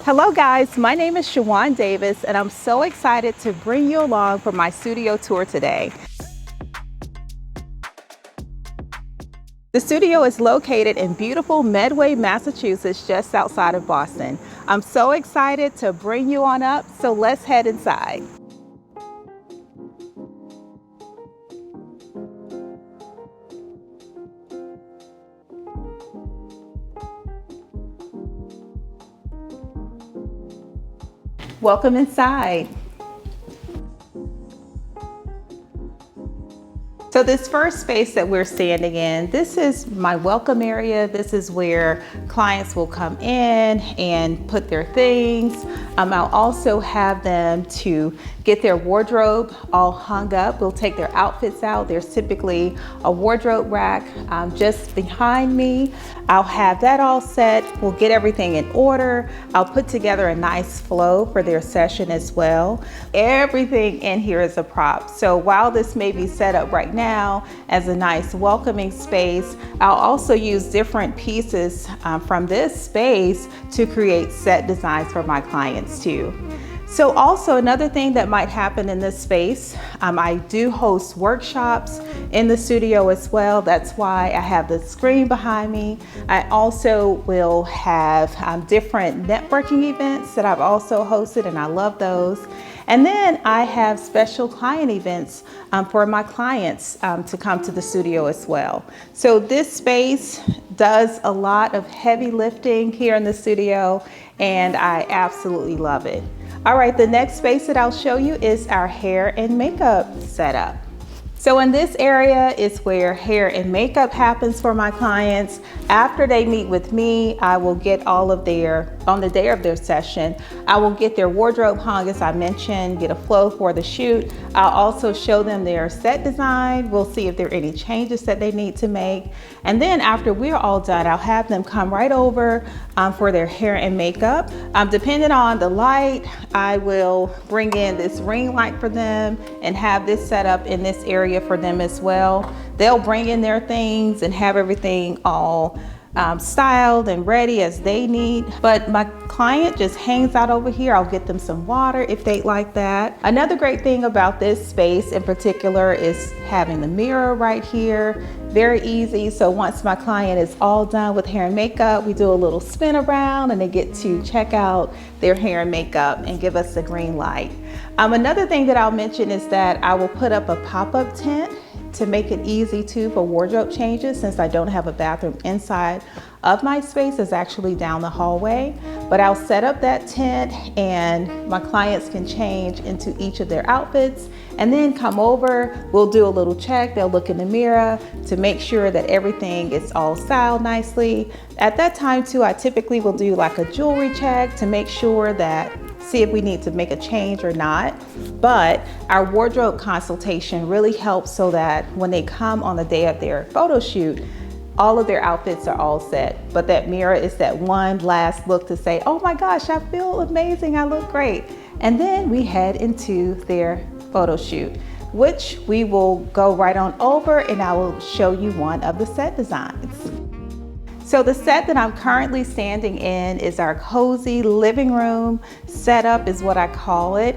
Hello guys, my name is Shawon Davis and I'm so excited to bring you along for my studio tour today. The studio is located in beautiful Medway, Massachusetts, just outside of Boston. I'm so excited to bring you on up, so let's head inside. Welcome inside. So this first space that we're standing in, this is my welcome area. This is where clients will come in and put their things. I'll also have them to get their wardrobe all hung up. We'll take their outfits out. There's typically a wardrobe rack just behind me. I'll have that all set. We'll get everything in order. I'll put together a nice flow for their session as well. Everything in here is a prop. So while this may be set up right now as a nice welcoming space, I'll also use different pieces from this space to create set designs for my clients too. So also another thing that might happen in this space, I do host workshops in the studio as well. That's why I have the screen behind me. I also will have different networking events that I've also hosted, and I love those. And then I have special client events for my clients to come to the studio as well. So this space does a lot of heavy lifting here in the studio, and I absolutely love it. All right, the next space that I'll show you is our hair and makeup setup. So in this area is where hair and makeup happens for my clients. After they meet with me, I will get all of on the day of their session, I will get their wardrobe hung, as I mentioned, get a flow for the shoot. I'll also show them their set design. We'll see if there are any changes that they need to make. And then after we're all done, I'll have them come right over for their hair and makeup. Depending on the light, I will bring in this ring light for them and have this set up in this area for them as well. They'll bring in their things and have everything all styled and ready as they need. But my client just hangs out over here. I'll get them some water if they'd like that. Another great thing about this space in particular is having the mirror right here. Very easy. So once my client is all done with hair and makeup, we do a little spin around and they get to check out their hair and makeup and give us the green light. Another thing that I'll mention is that I will put up a pop-up tent to make it easy too for wardrobe changes, since I don't have a bathroom inside of my space. It's actually down the hallway. But I'll set up that tent and my clients can change into each of their outfits and then come over. We'll do a little check. They'll look in the mirror to make sure that everything is all styled nicely. At that time too, I typically will do like a jewelry check to make sure that, see if we need to make a change or not. But our wardrobe consultation really helps so that when they come on the day of their photo shoot, all of their outfits are all set. But that mirror is that one last look to say, oh my gosh, I feel amazing, I look great. And then we head into their photo shoot, which we will go right on over and I will show you one of the set designs. So the set that I'm currently standing in is our cozy living room setup is what I call it.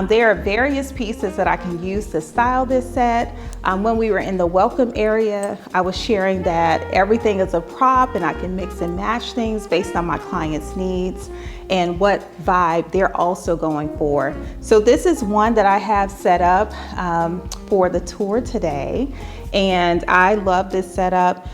There are various pieces that I can use to style this set. When we were in the welcome area, I was sharing that everything is a prop and I can mix and match things based on my client's needs and what vibe they're also going for. So this is one that I have set up for the tour today. And I love this setup.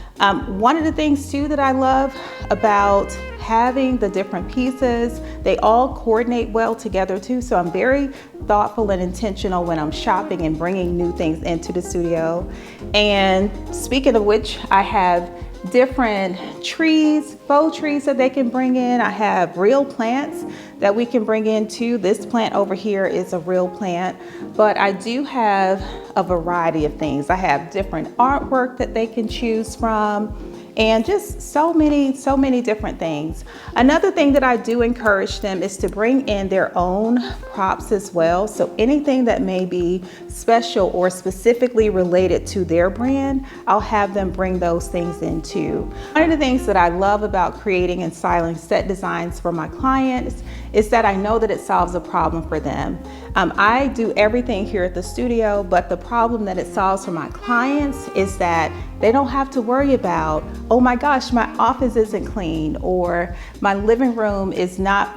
One of the things too that I love about having the different pieces, they all coordinate well together too. So I'm very thoughtful and intentional when I'm shopping and bringing new things into the studio. And speaking of which, I have different trees, faux trees that they can bring in. I have real plants that we can bring in too. This plant over here is a real plant, but I do have a variety of things. I have different artwork that they can choose from. and just so many different things. Another thing that I do encourage them is to bring in their own props as well. So anything that may be special or specifically related to their brand, I'll have them bring those things in too. One of the things that I love about creating and styling set designs for my clients is that I know that it solves a problem for them. I do everything here at the studio, but the problem that it solves for my clients is that they don't have to worry about, oh my gosh, my office isn't clean, or my living room is not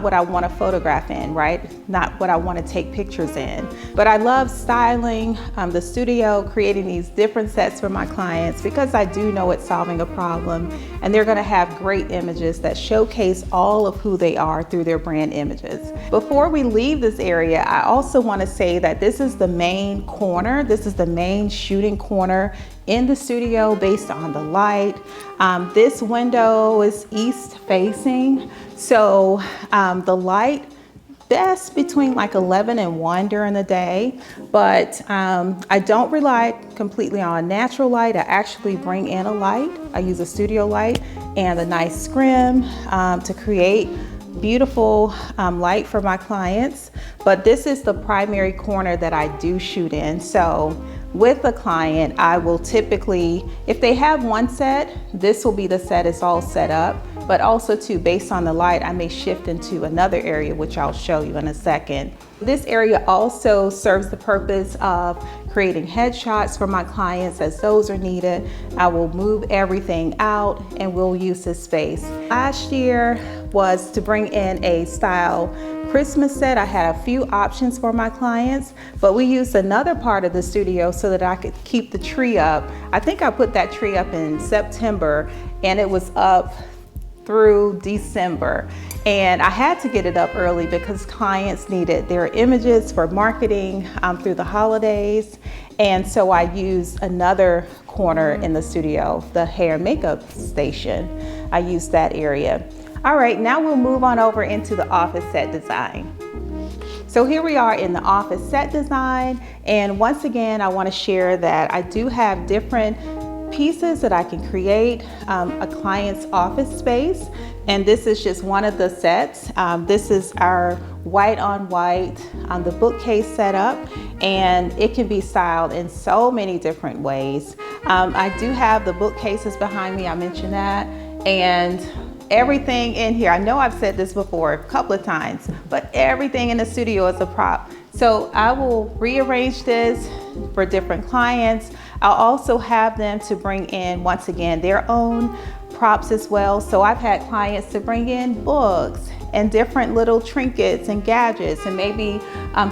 what I want to photograph in, right? Not what I want to take pictures in. But I love styling the studio, creating these different sets for my clients because I do know it's solving a problem, and they're going to have great images that showcase all of who they are through their brand images. Before we leave this area, I also want to say that this is the main corner. This is the main shooting corner in the studio based on the light. This window is east facing, so the light best between like 11 and 1 during the day, but I don't rely completely on natural light. I actually bring in a light. I use a studio light and a nice scrim to create beautiful light for my clients. But this is the primary corner that I do shoot in. So with a client, I will typically, if they have one set, this will be the set it's all set up. But also too, based on the light, I may shift into another area, which I'll show you in a second. This area also serves the purpose of creating headshots for my clients as those are needed. I will move everything out and we'll use this space. Last year was to bring in a style Christmas set. I had a few options for my clients, but we used another part of the studio so that I could keep the tree up. I think I put that tree up in September and it was up through December. And I had to get it up early because clients needed their images for marketing through the holidays. And so I used another corner in the studio, the hair and makeup station. I used that area. All right, now we'll move on over into the office set design. So here we are in the office set design. And once again, I want to share that I do have different pieces that I can create a client's office space. And this is just one of the sets. This is our white on white the bookcase setup, and it can be styled in so many different ways. I do have the bookcases behind me, I mentioned that, and everything in here, I know I've said this before a couple of times, but everything in the studio is a prop. So I will rearrange this for different clients. I'll also have them to bring in, once again, their own props as well. So I've had clients to bring in books and different little trinkets and gadgets and maybe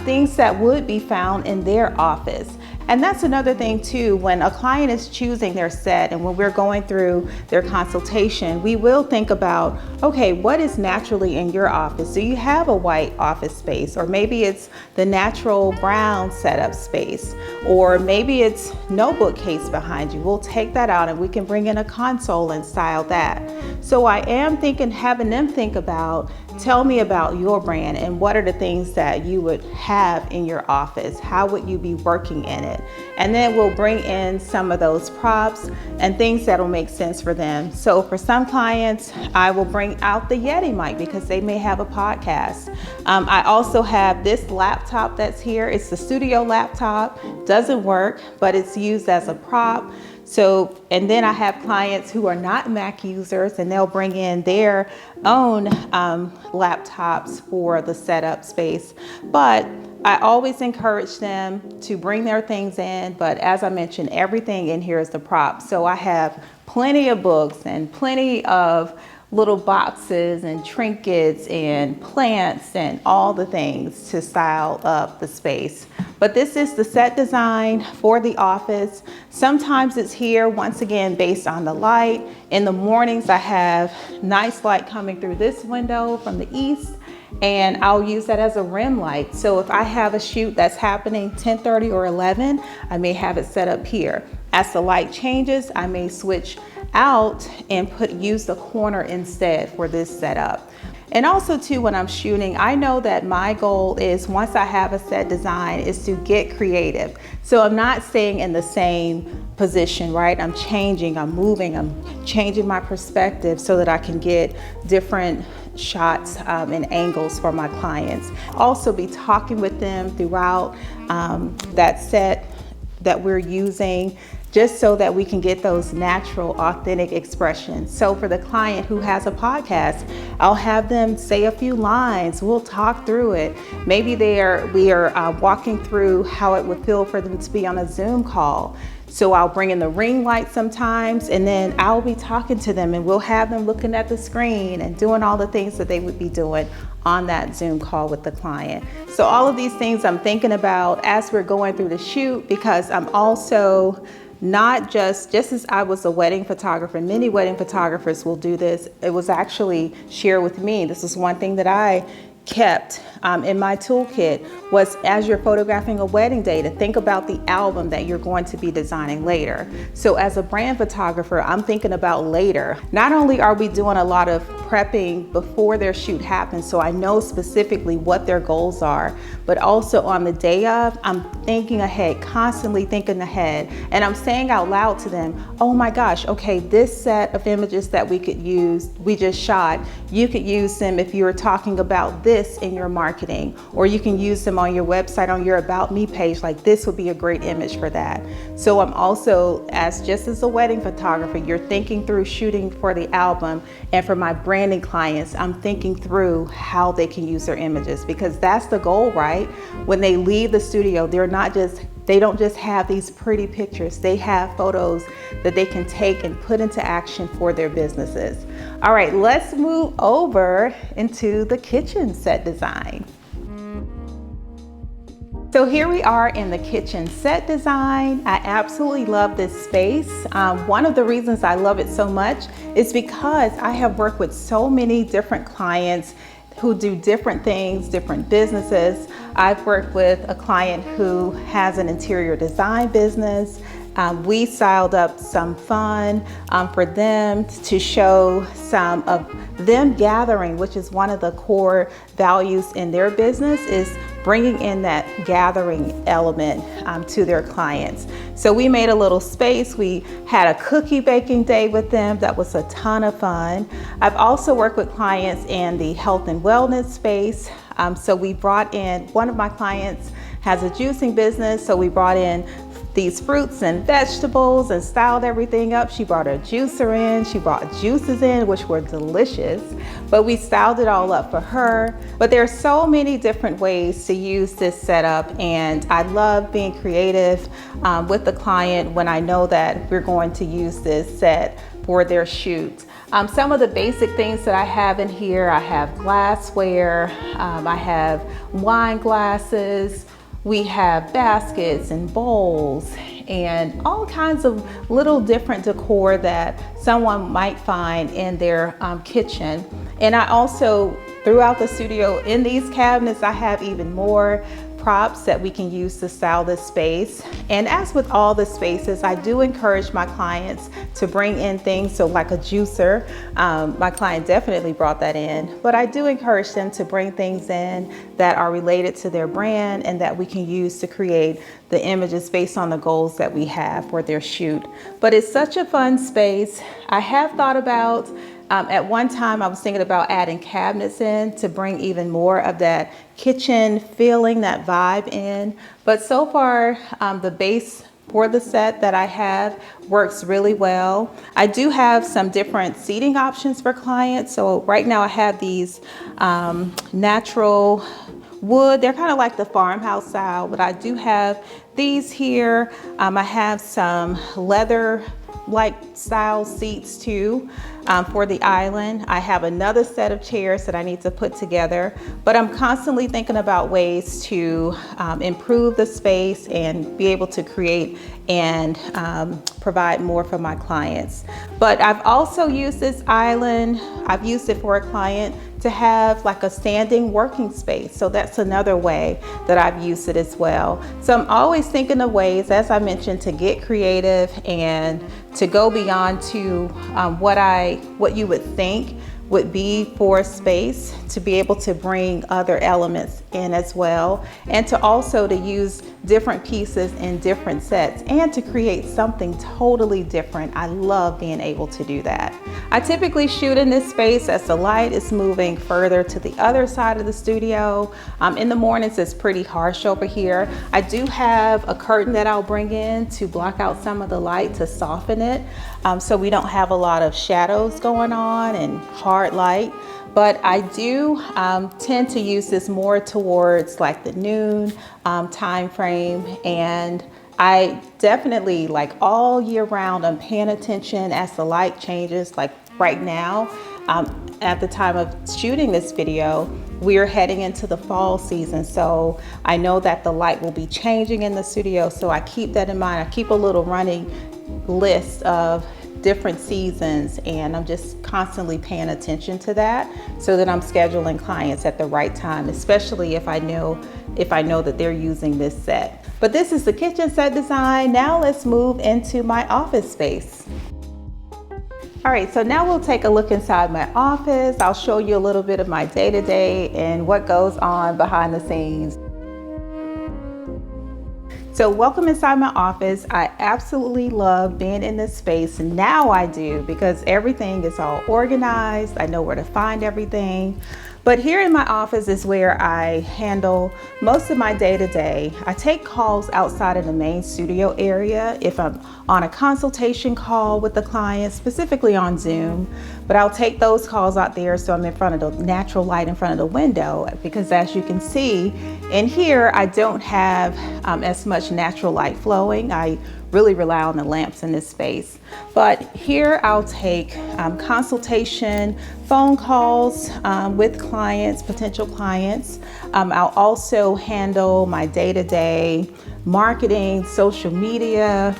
things that would be found in their office. And that's another thing too, when a client is choosing their set and when we're going through their consultation, we will think about, okay, what is naturally in your office? Do you have a white office space? Or maybe it's the natural brown setup space, or maybe it's no bookcase behind you. We'll take that out and we can bring in a console and style that. So I am having them think about, tell me about your brand and what are the things that you would have in your office? How would you be working in it? And then we'll bring in some of those props and things that'll make sense for them. So for some clients, I will bring out the Yeti mic because they may have a podcast. I also have this laptop that's here. It's the studio laptop. Doesn't work, but it's used as a prop. So, and then I have clients who are not Mac users and they'll bring in their own laptops for the setup space. But I always encourage them to bring their things in, but as I mentioned, everything in here is the prop. So I have plenty of books and plenty of little boxes and trinkets and plants and all the things to style up the space. But this is the set design for the office. Sometimes it's here, once again, based on the light. In the mornings, I have nice light coming through this window from the east, and I'll use that as a rim light. So if I have a shoot that's happening 10:30 or 11, I may have it set up here. As the light changes, I may switch out and use the corner instead for this setup. And also too, when I'm shooting, I know that my goal is, once I have a set design, is to get creative. So I'm not staying in the same position, right? I'm changing, I'm moving, I'm changing my perspective so that I can get different shots and angles for my clients. Also be talking with them throughout that set that we're using, just so that we can get those natural, authentic expressions. So for the client who has a podcast, I'll have them say a few lines. We'll talk through it. Maybe we are walking through how it would feel for them to be on a Zoom call. So I'll bring in the ring light sometimes, and then I'll be talking to them, and we'll have them looking at the screen and doing all the things that they would be doing on that Zoom call with the client. So all of these things I'm thinking about as we're going through the shoot, because I'm also not just as I was a wedding photographer, many wedding photographers will do this. It was actually shared with me. This is one thing that I kept in my toolkit, was as you're photographing a wedding day, to think about the album that you're going to be designing later. So as a brand photographer, I'm thinking about later. Not only are we doing a lot of prepping before their shoot happens, so I know specifically what their goals are, but also on the day of, I'm thinking ahead, constantly thinking ahead, and I'm saying out loud to them, oh my gosh, okay, this set of images that we could use, we just shot, you could use them if you were talking about this in your marketing, or you can use them on your website, on your About Me page. Like, this would be a great image for that. So I'm also, just as a wedding photographer, you're thinking through shooting for the album, and for my branding clients, I'm thinking through how they can use their images, because that's the goal, right? When they leave the studio, they don't just have these pretty pictures. They have photos that they can take and put into action for their businesses. All right, let's move over into the kitchen set design. So here we are in the kitchen set design. I absolutely love this space. One of the reasons I love it so much is because I have worked with so many different clients who do different things, different businesses. I've worked with a client who has an interior design business. We styled up some fun for them to show some of them gathering, which is one of the core values in their business, is bringing in that gathering element to their clients. So we made a little space. We had a cookie baking day with them. That was a ton of fun. I've also worked with clients in the health and wellness space. So we brought in, one of my clients has a juicing business, so we brought in these fruits and vegetables and styled everything up. She brought a juicer in, she brought juices in, which were delicious, but we styled it all up for her. But there are so many different ways to use this setup, and I love being creative with the client when I know that we're going to use this set for their shoot. Some of the basic things that I have in here, I have glassware, I have wine glasses, we have baskets and bowls and all kinds of little different decor that someone might find in their kitchen. And I also, throughout the studio, in these cabinets, I have even more props that we can use to style this space. And as with all the spaces, I do encourage my clients to bring in things. So like a juicer, my client definitely brought that in, but I do encourage them to bring things in that are related to their brand and that we can use to create the images based on the goals that we have for their shoot. But it's such a fun space. I have thought about, at one time I was thinking about adding cabinets in to bring even more of that kitchen feeling, that vibe in. But so far, the base for the set that I have works really well. I do have some different seating options for clients. So right now I have these natural wood. They're kind of like the farmhouse style, but I do have these here. I have some leather like style seats too for the island. I have another set of chairs that I need to put together, but I'm constantly thinking about ways to improve the space and be able to create and provide more for my clients. But I've also used this island, I've used it for a client to have like a standing working space. So that's another way that I've used it as well. So I'm always thinking of ways, as I mentioned, to get creative and to go beyond to what you would think would be for a space to be able to bring other elements in as well, and to also to use different pieces in different sets and to create something totally different. I love being able to do that. I typically shoot in this space as the light is moving further to the other side of the studio. In the mornings it's pretty harsh over here. I do have a curtain that I'll bring in to block out some of the light to soften it, so we don't have a lot of shadows going on and hard light. But I do tend to use this more towards like the noon time frame, and I definitely, like all year round, I'm paying attention as the light changes. Like right now, at the time of shooting this video, we're heading into the fall season, so I know that the light will be changing in the studio, so I keep that in mind. I keep a little running list of different seasons, and I'm just constantly paying attention to that so that I'm scheduling clients at the right time, especially if I know that they're using this set. But this is the kitchen set design. Now let's move into my office space. All right, so now we'll take a look inside my office. I'll show you a little bit of my day-to-day and what goes on behind the scenes. So welcome inside my office. I absolutely love being in this space. Now I do, because everything is all organized. I know where to find everything. But here in my office is where I handle most of my day-to-day. I take calls outside of the main studio area if I'm on a consultation call with the client, specifically on Zoom. But I'll take those calls out there so I'm in front of the natural light in front of the window, because as you can see in here, I don't have as much natural light flowing. I really rely on the lamps in this space. But here I'll take consultation phone calls with clients, potential clients. I'll also handle my day-to-day marketing, social media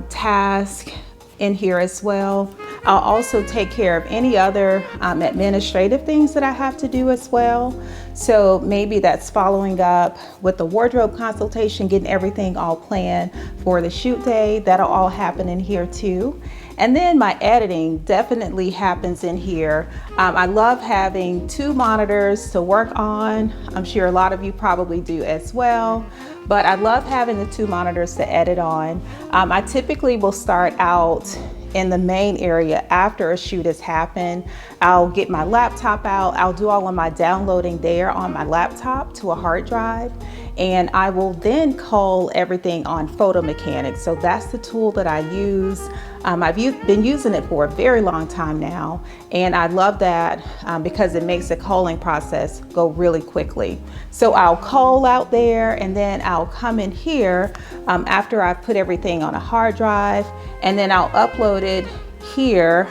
task in here as well. I'll also take care of any other administrative things that I have to do as well. So maybe that's following up with the wardrobe consultation, getting everything all planned for the shoot day. That'll all happen in here too. And then my editing definitely happens in here. I love having 2 monitors to work on. I'm sure a lot of you probably do as well. But I love having the 2 monitors to edit on. I typically will start out in the main area after a shoot has happened. I'll get my laptop out. I'll do all of my downloading there on my laptop to a hard drive. And I will then cull everything on Photo Mechanics. So that's the tool that I use. I've been using it for a very long time now, and I love that because it makes the culling process go really quickly. So I'll cull out there, and then I'll come in here after I've put everything on a hard drive, and then I'll upload it here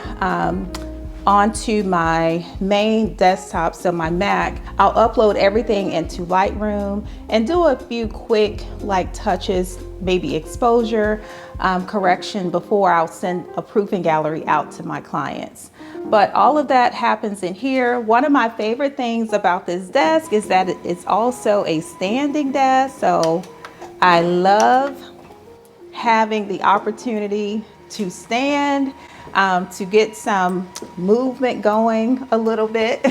onto my main desktop, so my Mac. I'll upload everything into Lightroom and do a few quick touches, maybe exposure, correction before I'll send a proofing gallery out to my clients. But all of that happens in here. One of my favorite things about this desk is that it's also a standing desk. So I love having the opportunity to stand, to get some movement going a little bit,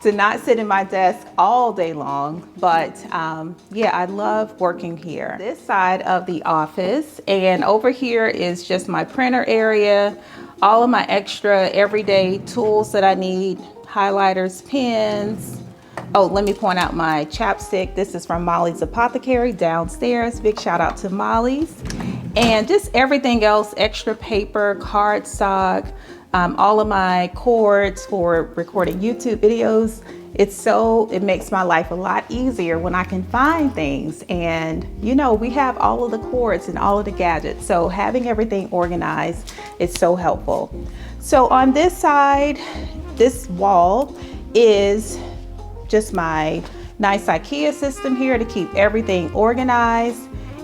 to not sit in my desk all day long. But yeah, I love working here. This side of the office, and over here is just my printer area, all of my extra everyday tools that I need, highlighters, pens. Oh, let me point out my chapstick. This is from Molly's Apothecary downstairs. Big shout out to Molly's. And just everything else, extra paper, cardstock, all of my cords for recording YouTube videos. It makes my life a lot easier when I can find things. And you know, we have all of the cords and all of the gadgets. So having everything organized is so helpful. So on this side, this wall is just my nice IKEA system here to keep everything organized.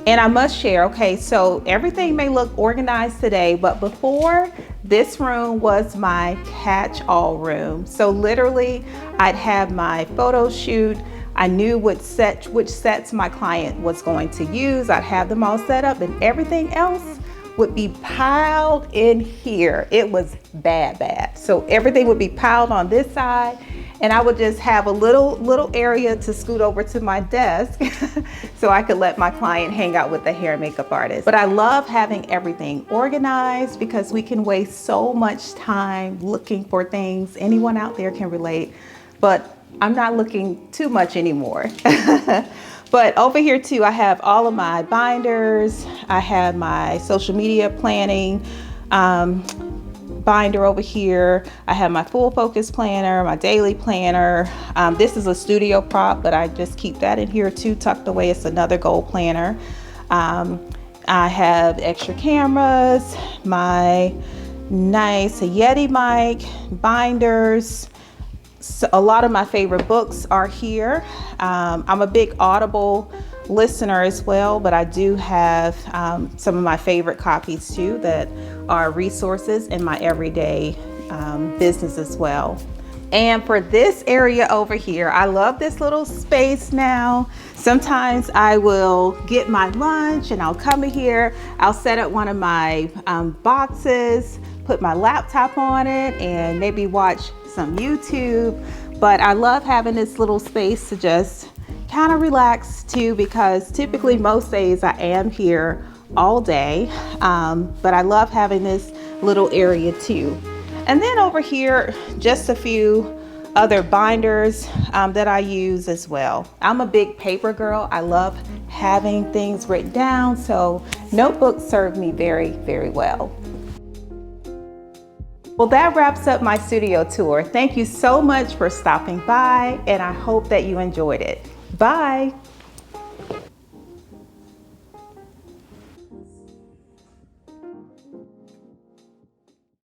And I must share, okay, so everything may look organized today, but before, this room was my catch-all room. So literally, I'd have my photo shoot. I knew which sets my client was going to use. I'd have them all set up, and everything else would be piled in here. It was bad. So everything would be piled on this side, and I would just have a little area to scoot over to my desk so I could let my client hang out with the hair and makeup artist. But I love having everything organized because we can waste so much time looking for things. Anyone out there can relate, but I'm not looking too much anymore. But over here too, I have all of my binders. I have my social media planning binder over here. I have my full focus planner, my daily planner. This is a studio prop, but I just keep that in here too, tucked away. It's another gold planner. I have extra cameras, my nice Yeti mic, binders. So a lot of my favorite books are here. I'm a big Audible listener as well, but I do have some of my favorite copies too that are resources in my everyday business as well. And for this area over here, I love this little space now. Sometimes I will get my lunch and I'll come in here, I'll set up one of my boxes, put my laptop on it, and maybe watch some YouTube. But I love having this little space to just kind of relax too, because typically most days I am here all day, but I love having this little area too. And then over here, just a few other binders that I use as well. I'm a big paper girl. I love having things written down, so notebooks serve me very well. Well, that wraps up my studio tour. Thank you so much for stopping by, and I hope that you enjoyed it. Bye.